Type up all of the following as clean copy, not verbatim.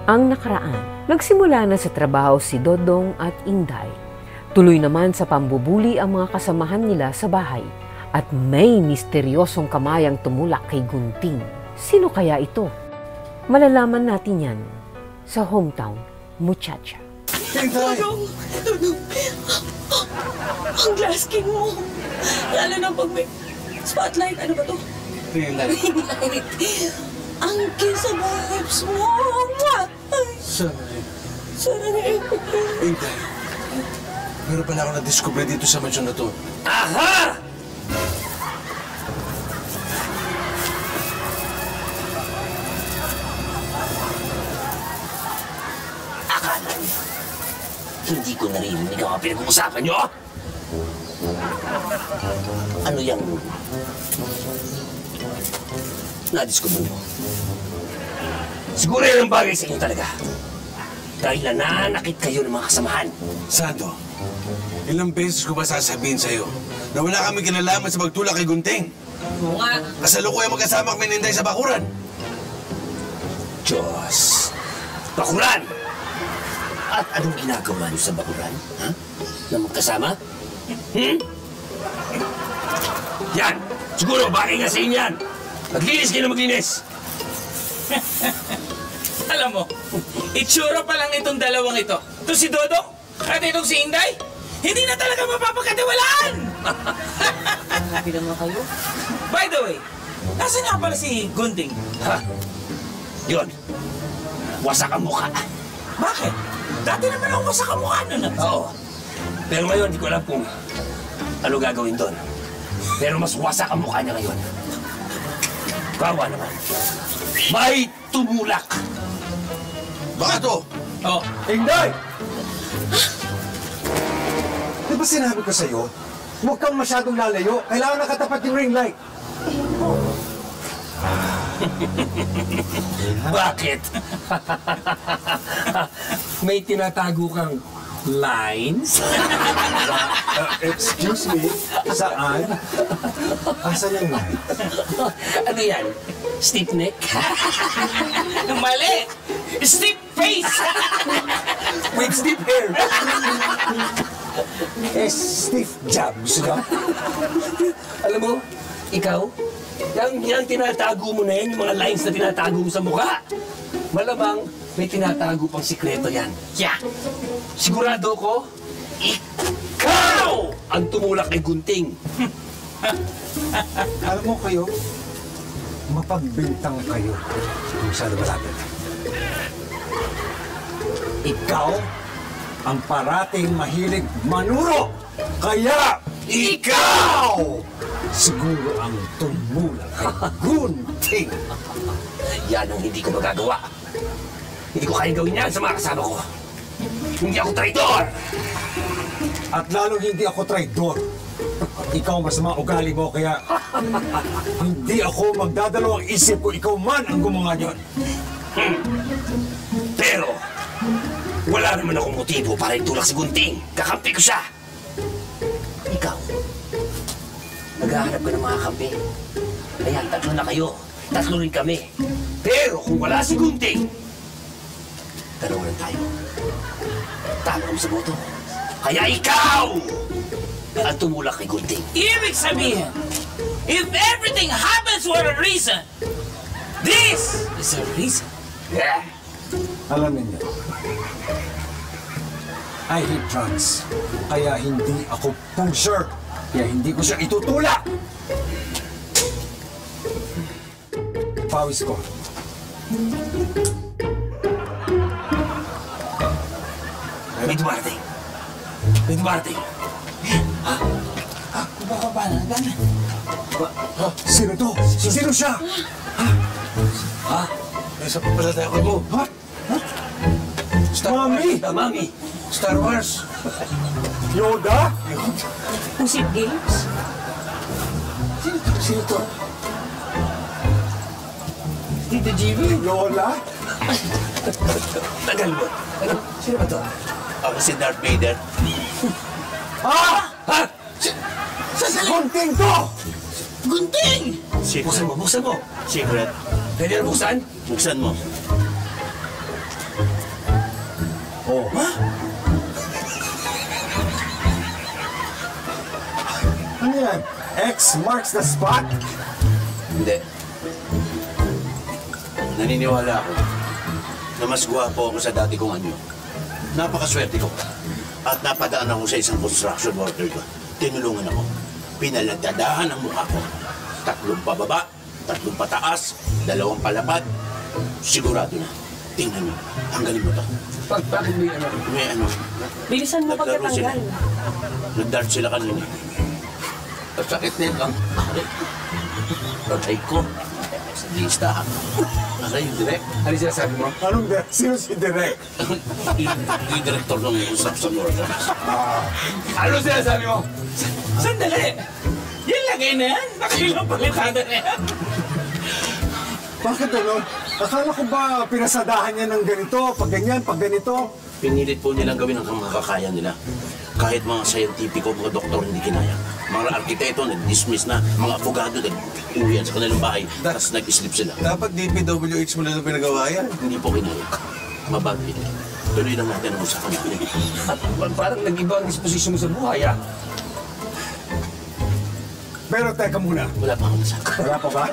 Ang nakaraan, nagsimula na sa trabaho si Dodong at Inday. Tuloy naman sa pambubuli ang mga kasamahan nila sa bahay. At may misteryosong kamayang tumulak kay Gunting. Sino kaya ito? Malalaman natin yan sa Hometown Muchacha. Dodong! Ang glass skin mo! Lalo na pag may spotlight. Ano ba to? Ring light. Ang kiss sa lips mo! Sorry. Inday, meron pala ako na-discover dito sa mansyon na to. Aha! Akala niyo, hindi ko naririnig ang mga pinag-uusapan niyo? Ano yung na-discover mo? Siguro yan ang bagay sa inyo talaga. Dahil nananakit kayo ng mga kasamahan. Sando, ilang beses ko ba sasabihin sa'yo na wala kami kinalaman sa pagtulak kay Gunting? Oo nga. Kasalukuyan magkasama kami ni Inday sa bakuran. Diyos! Bakuran! At anong ginagawa niyo sa bakuran? Ha? Na magkasama? Yan! Siguro bagay nga sa inyo yan! Maglinis kayo na maglinis! Alam mo, itsura pa lang itong dalawang ito. Ito si Dodong at itong si Inday. Hindi na talaga mapapagkatiwalaan! Happy naman kayo. By the way, nasa nga pala si Gunting? Ha? Yun. Wasak ang mukha. Bakit? Dati naman ako wasak ang mukha nun. Oo. Pero ngayon, di ko alam kung ano gagawin doon. Pero mas wasak ang mukha niya ngayon. Kawa naman. May tumulak. Baka to! Oh, Inday! Di ba sinabi ko sa'yo, huwag kang masyadong lalayo. Kailangan nakatapat yung ring light. Bakit? May tinatago kang lines? Excuse me, saan? Asan yung light? Ano yan? Stiff neck? mali! Stiff face! With stiff hair? Stiff jabs, no? Alam mo, ikaw, yung tinatago mo na yan, yung mga lines na tinatago mo sa mukha. Malamang may tinatago pang sikreto yan. Yeah. Sigurado ko, ikaw ang tumulak kay Gunting. Alam mo kayo, mapagbintang kayo kung saan malapit. Ikaw ang parating mahilig manuro. Kaya ikaw siguro ang tumulak kay Gunting. Yan ang hindi ko magagawa. Hindi ko kaya gawin yan sa mga kasama ko. Hindi ako traidor! At lalo hindi ako traidor. Ikaw masama ugali mo, kaya hindi ako magdadalawang isip kung ikaw man ang gumawa niyon. Pero, wala naman akong motibo para itulak si Gunting. Kakampi ko siya. Ikaw, naghahanap ka ng mga kampi. Ayan, tatlo na kayo. Tatlo rin kami. Pero kung wala si Gunting, dalawa lang tayo. Talo kami sa boto. Kaya ikaw ang tumulak kay Gunting. Ibig sabihin, if everything happens for a reason, this is a reason. Yeah. Alam niyo, I hate drugs. Kaya hindi ako pusher. Kaya hindi ko siya itutulak. Pawis ko. May dumarating. May dumarating. Baka na, gana. Sino to? Sino siya? Nasa papalataya mo. Ha? Mami! Mami! Star Wars! Yoda? Pusip Games? Sino to? Tita Jimmy? Lola? Tagal mo. Ano? Sino ba to? Ako si Darth Vader. Ah! Ha? Gunting to! Gunting! Buksan mo, buksan mo. Secret. Pwede na buksan? Buksan mo. Oh. Ano yan? X marks the spot? Hindi. Naniniwala ako na mas gwapo ako sa dati kong anyo. Napakaswerte ko. At napadaan ako sa isang construction worker ko. Tinulungan ako. Pinaladadahan ang mukha ko. 3 pababa, 3 pataas, 2 palapad. Sigurado na. Tingnan mo. Tanggalin mo to. Bakit may ano? May ano. Bilisan mo Naglaro sila. pagkatanggal. Nag-dart sila kanina. Ang sakit na ang patay ko. Sa listahan. Nasa yung direct. Ano sinasabi mo? Anong sino si Direk? Yung director ng construction worker. Ano sinasabi mo? Sandali! Yan lagay na yan! Nakilang palitada na yan! Bakit ano? Akala ko ba pinasadahan niya ng ganito, pag ganyan, pag ganito? Pinilit po nilang gawin ang makakaya nila. Kahit mga scientifico, mga doktor hindi kinaya. Mga arkitekto nag-dismiss na, mga abogado nag-uwian sa kanilang bahay, tapos nag-sleep sila. Dapat DPWH mo na ito pinagawa yan. Hindi po kinaya. Mabaglit. Tuloy lang natin ang usapan natin. At parang nag-iba ang disposisyon mo sa buhay, ah. Pero teka muna, Wala pa ako nasaka. wala pa ba?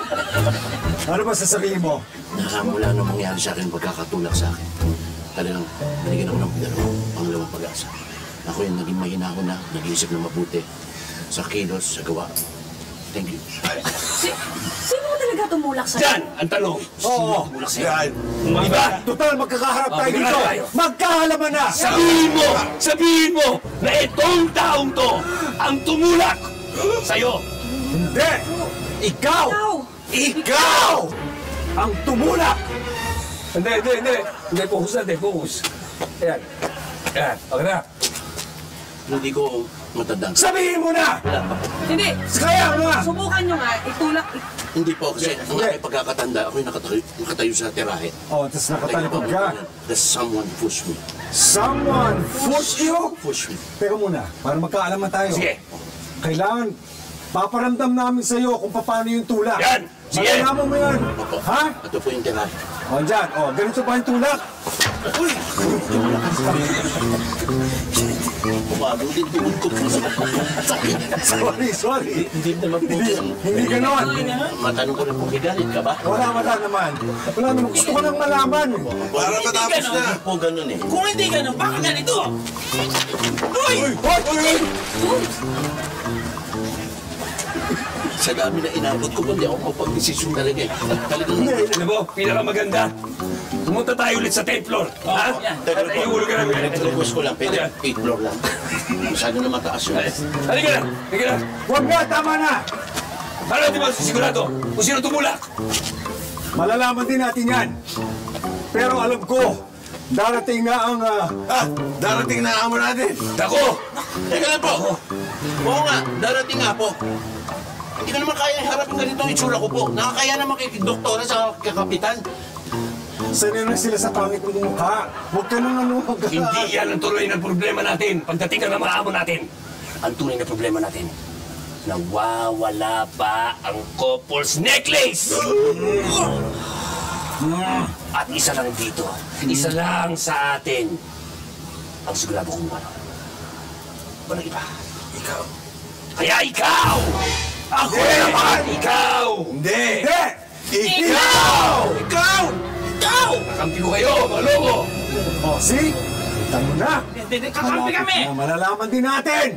Ano ba sasabihin mo? Nakamula nung mangyari sa akin, pagkakatulak sa akin. Talagang nanigyan ako ng pangalawang pag-asa. Ako yung naging mahinahon na, nag-iisip na mabuti. Sa kilos, sa gawa. Thank you. Sino mo talaga tumulak sa'yo? Diyan! Ang tanong! Oo, Tulak sa'yo. Yan. Diba? total magkakaharap tayo dito. magkakaharap tayo. Magkahalaman na! Sabihin mo na itong taong to ang tumulak sa'yo! Hindi! Ikaw! Ikaw! Ikaw! Ang tumulak! Hindi. Hindi, focus natin, focus. Ayan. Ayan, okay na. Hindi ko matandang. Sabihin mo na! Wala pa. Hindi! Kaya nga! Subukan nyo nga, itulak. Hindi po kasi ang aking pagkakatanda, ako yung nakatayo sa tirahe. Oh, tapos nakatalikod ka. Tapos someone push me. Someone push you? Push me. Teka muna, para magkaalaman tayo. Sige. Kailangan, paparamdam namin sa'yo kung paano yung tulak. Yan! Sige. Malalaman mo yan. Opo. Ha? Ito po yung tirahe. O, dyan. O, ganito ba yung tulak? Uy! Pumalo din tungkol ko po sa sakit. Sorry. Hindi naman po. Hindi ganon. Matanong ko rin po, galit ka ba? Wala naman. Wala naman. Gusto ko nang malaman. Para matapos na. Hindi po ganun eh. Kung hindi ganun, baka ganito! Uy! Sa dami na inabot ko, hindi ako mapag-desisyon talaga eh. Talagang Alam mo, pinakamaganda. Pumunta tayo ulit sa 10th floor. Ha? Teka At lang po. ihulog ka namin. Request ko lang, pwede 8 floor lang. Masyado na mataas yun. Halika na. Huwag na, tama na. Para natin masisigurado kung sino tumulak. Malalaman din natin yan. Pero alam ko, darating na ang... Darating na amo natin. Dako! Teka lang po. Oo nga, darating nga po. Hindi ko naman kaya harapin ganito ang itsura ko po. Nakakaya naman kay doktora sa kakapitan. sanay na sila sa pangit ng mukha. Huwag ka nang ano. Hindi yan ang tuloy ng problema natin. Pagdating ng mga amo natin. Ang tunay na problema natin, nawawala pa ang couple's necklace! At isa lang dito, isa lang sa atin ang sigurado kung ano. Walang iba. Ikaw. Kaya ikaw! Ako naman! Ikaw! Hindi. Hindi! Ikaw! Ikaw! Ikaw! Kakampi ko kayo, mga lobo! O, see? Kita mo na. Kakampi kami! Malalaman din natin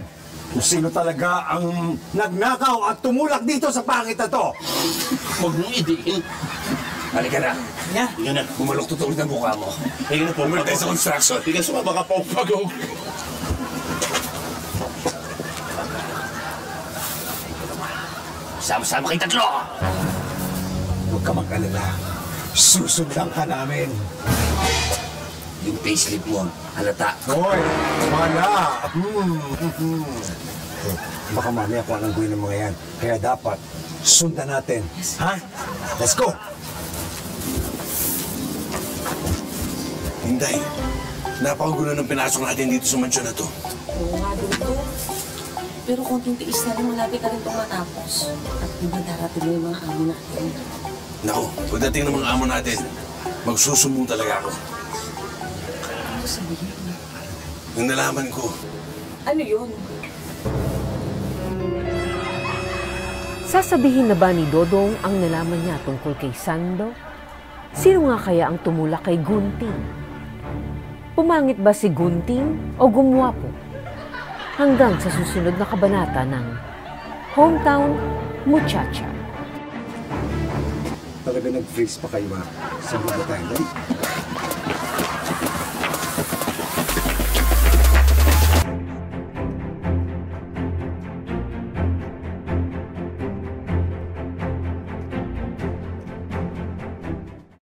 kung sino talaga ang nagnakaw at tumulak dito sa pangit na to. Huwag mong idiin. Halika na. Yan na. Bumalok tutuloy ng mukha mo. Tingnan na po. Bumalik tayo sa construction. Tingnan sumaba ka pa ang pag-o. Sama-sama kayo tatlo! Huwag ka mag-alala. Susundan ka namin. Yung payslip mo, halata. Hoy, wala. Baka mamaya kung anong gawin ng mga yan. Kaya dapat, sundan natin. Ha? Let's go! Hinday. Napakagulo ng pinasok natin dito sa mansyon na to. Oo nga dito. Pero konting tiis na rin, malapit na rin itong matapos. At diba darating na yung mga amo natin. Naku, pagdating ng mga amo natin, magsusumbong talaga ako. Ano sabihin? Nung nalaman ko, Ano yun? Sasabihin na ba ni Dodong ang nalaman niya tungkol kay Sando? Sino nga kaya ang tumulak kay Gunting? Pumangit ba si Gunting o gumwapo? Hanggang sa susunod na kabanata ng Hometown Muchacha. Talaga nag-freeze pa kayo ba? Sa mga tayo.